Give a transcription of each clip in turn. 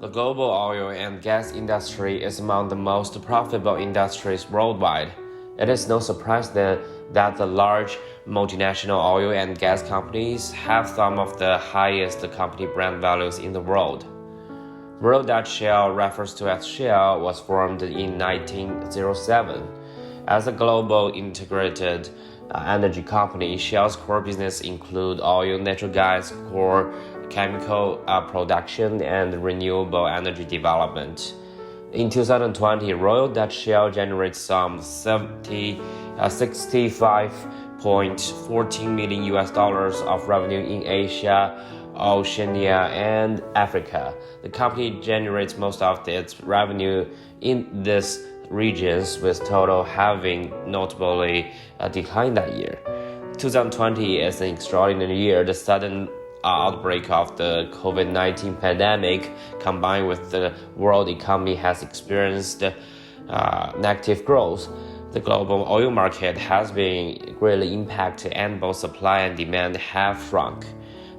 The global oil and gas industry is among the most profitable industries worldwide. It is no surprise then that the large multinational oil and gas companies have some of the highest company brand values in the world. Royal Dutch Shell, refers to as Shell, was formed in 1907. As a global integrated energy company, Shell's core business include oil, natural gas, core chemical production, and renewable energy development. In 2020, Royal Dutch Shell generated some 65.14 million US dollars of revenue in Asia, Oceania, and Africa. The company generates most of its revenue in these regions, with total having notably declined that year. 2020 is an extraordinary year. The sudden outbreak of the COVID-19 pandemic, combined with the world economy, has experienced negative growth. The global oil market has been greatly impacted, and both supply and demand have shrunk.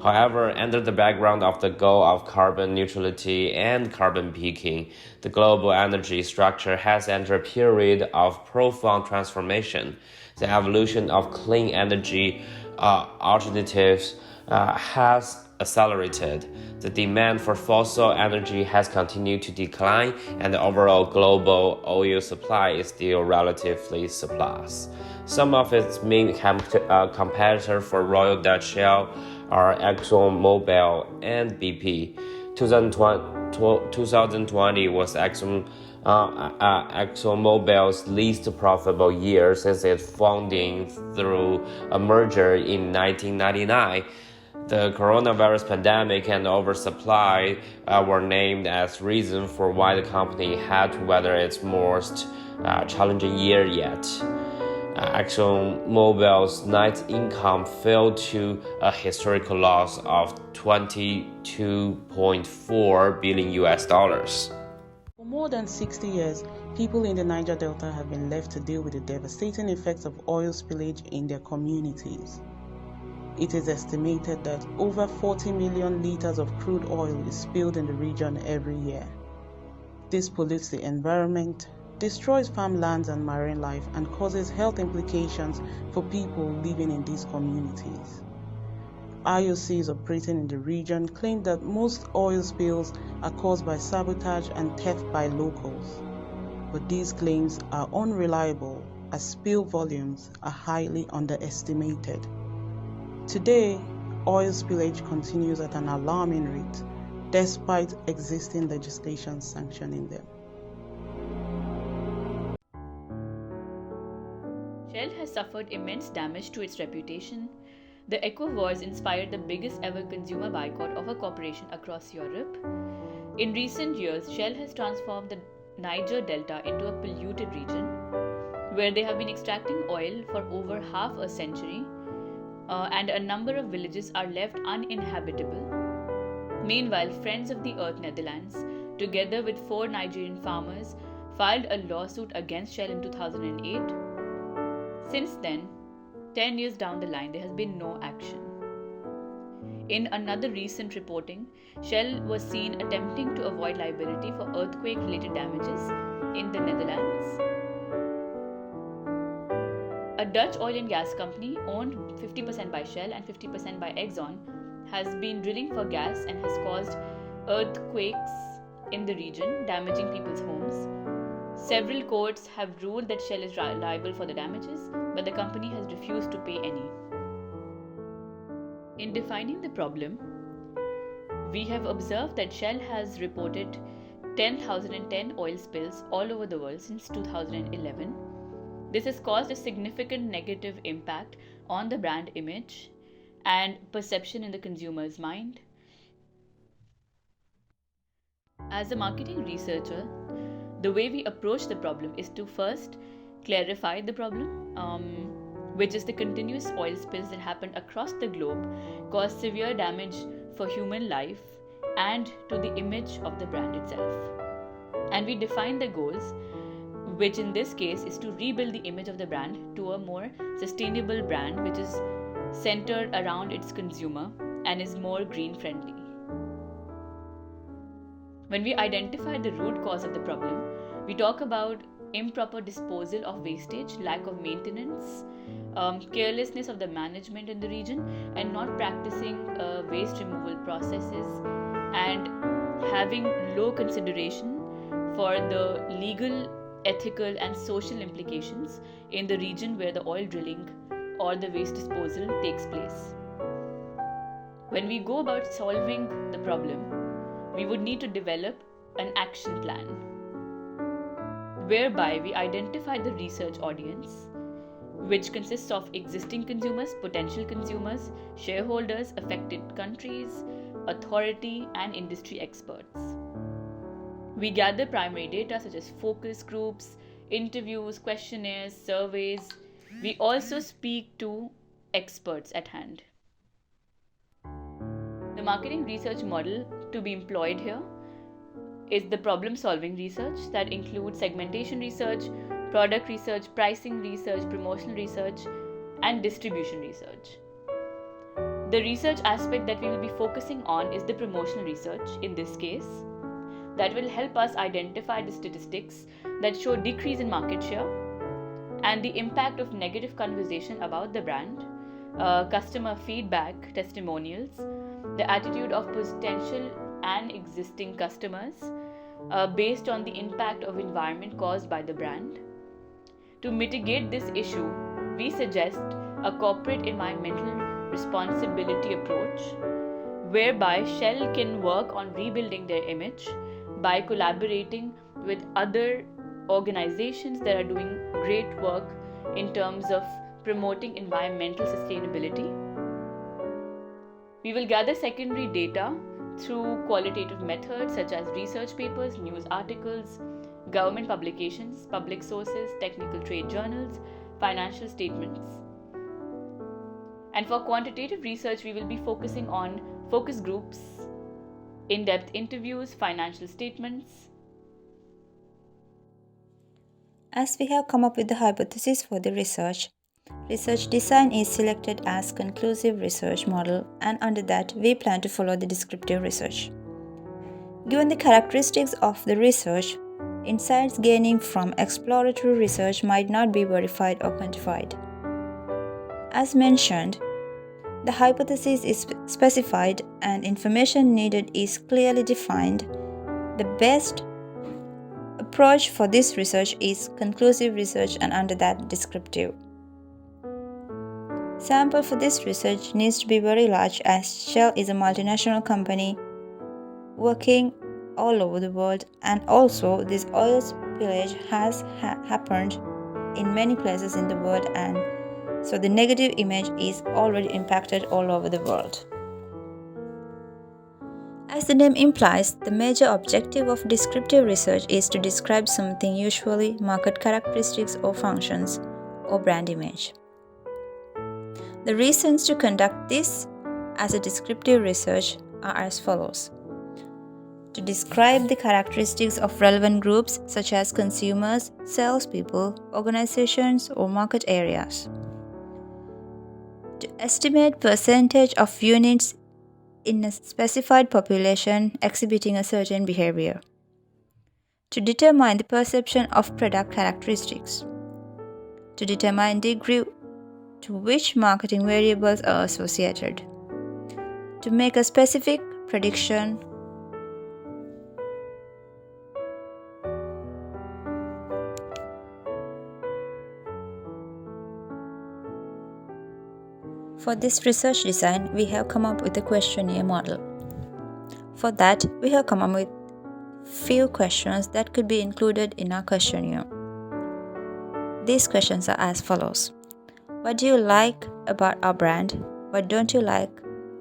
However, under the background of the goal of carbon neutrality and carbon peaking, the global energy structure has entered a period of profound transformation. The evolution of clean energy alternatives has accelerated. The demand for fossil energy has continued to decline, and the overall global oil supply is still relatively surplus. Some of its main competitors for Royal Dutch Shell are ExxonMobil and BP. 2020 was ExxonMobil's least profitable year since its founding through a merger in 1999. The coronavirus pandemic and oversupply were named as reasons for why the company had to weather its most challenging year yet. ExxonMobil's net income fell to a historical loss of 22.4 billion US dollars. For more than 60 years, people in the Niger Delta have been left to deal with the devastating effects of oil spillage in their communities. It is estimated that over 40 million liters of crude oil is spilled in the region every year. This pollutes the environment, destroys farmlands and marine life, and causes health implications for people living in these communities. IOCs operating in the region claim that most oil spills are caused by sabotage and theft by locals, but these claims are unreliable as spill volumes are highly underestimated. Today, oil spillage continues at an alarming rate, despite existing legislation sanctioning them. Shell has suffered immense damage to its reputation. The Eco Wars inspired the biggest ever consumer boycott of a corporation across Europe. In recent years, Shell has transformed the Niger Delta into a polluted region where they have been extracting oil for over half a century, and a number of villages are left uninhabitable. Meanwhile, Friends of the Earth Netherlands, together with 4 Nigerian farmers, filed a lawsuit against Shell in 2008. Since then, 10 years down the line, there has been no action. In another recent reporting, Shell was seen attempting to avoid liability for earthquake-related damages in the Netherlands. A Dutch oil and gas company, owned 50% by Shell and 50% by Exxon, has been drilling for gas and has caused earthquakes in the region, damaging people's homes. Several courts have ruled that Shell is liable for the damages, but the company has refused to pay any. In defining the problem, we have observed that Shell has reported 10,010 oil spills all over the world since 2011. This has caused a significant negative impact on the brand image and perception in the consumer's mind. As a marketing researcher, the way we approach the problem is to first clarify the problem, which is the continuous oil spills that happen across the globe cause severe damage for human life and to the image of the brand itself. And we define the goals, which in this case is to rebuild the image of the brand to a more sustainable brand which is centered around its consumer and is more green friendly. When we identify the root cause of the problem, we talk about improper disposal of wastage, lack of maintenance, carelessness of the management in the region, and not practicing waste removal processes, and having low consideration for the legal, ethical, and social implications in the region where the oil drilling or the waste disposal takes place. When we go about solving the problem, we would need to develop an action plan whereby we identify the research audience, which consists of existing consumers, potential consumers, shareholders, affected countries, authority, and industry experts. We gather primary data such as focus groups, interviews, questionnaires, surveys. We also speak to experts at hand. The marketing research model to be employed here is the problem-solving research that includes segmentation research, product research, pricing research, promotional research, and distribution research. The research aspect that we will be focusing on is the promotional research in this case, that will help us identify the statistics that show decrease in market share and the impact of negative conversation about the brand, customer feedback, testimonials, the attitude of potential and existing customers based on the impact of environment caused by the brand. To mitigate this issue, we suggest a corporate environmental responsibility approach whereby Shell can work on rebuilding their image by collaborating with other organizations that are doing great work in terms of promoting environmental sustainability. We will gather secondary data through qualitative methods such as research papers, news articles, government publications, public sources, technical trade journals, financial statements. And for quantitative research, we will be focusing on focus groups, in-depth interviews, financial statements. As we have come up with the hypothesis for the research design is selected as conclusive research model, and under that we plan to follow the descriptive research. Given the characteristics of the research, insights gaining from exploratory research might not be verified or quantified. As mentioned, the hypothesis is specified and information needed is clearly defined. The best approach for this research is conclusive research, and under that descriptive. Sample for this research needs to be very large, as Shell is a multinational company working all over the world, and also this oil spillage has happened in many places in the world, and so the negative image is already impacted all over the world. As the name implies, the major objective of descriptive research is to describe something, usually market characteristics or functions or brand image. The reasons to conduct this as a descriptive research are as follows: to describe the characteristics of relevant groups such as consumers, salespeople, organizations, or market areas. To estimate percentage of units in a specified population exhibiting a certain behavior. To determine the perception of product characteristics. To determine degree to which marketing variables are associated. To make a specific prediction. For this research design, we have come up with a questionnaire model. For that, we have come up with few questions that could be included in our questionnaire. These questions are as follows: what do you like about our brand? What don't you like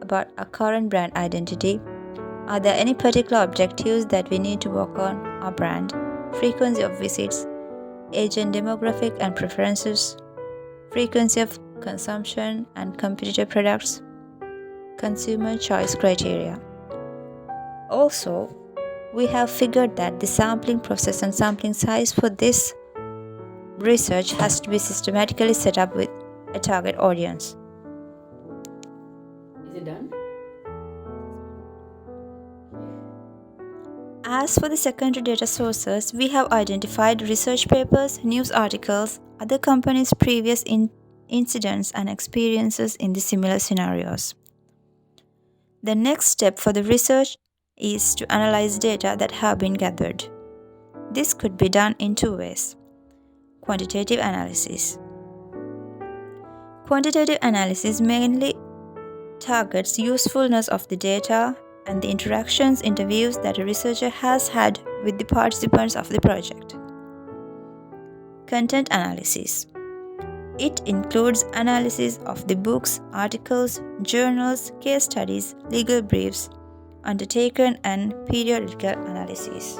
about our current brand identity? Are there any particular objectives that we need to work on our brand? Frequency of visits, age and demographic and preferences, frequency of consumption and competitor products, consumer choice criteria. Also, we have figured that the sampling process and sampling size for this research has to be systematically set up with a target audience. Is it done? As for the secondary data sources, we have identified research papers, news articles, other companies' previous incidents and experiences in the similar scenarios. The next step for the research is to analyze data that have been gathered. This could be done in two ways. Quantitative analysis. Quantitative analysis mainly targets usefulness of the data and the interviews that a researcher has had with the participants of the project. Content analysis. It includes analysis of the books, articles, journals, case studies, legal briefs undertaken and periodical analysis.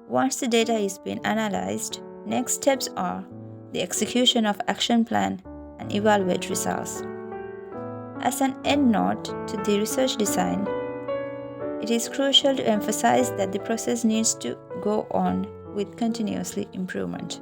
Once the data is being analyzed, next steps are the execution of action plan and evaluate results. As an end note to the research design, it is crucial to emphasize that the process needs to go on with continuously improvement.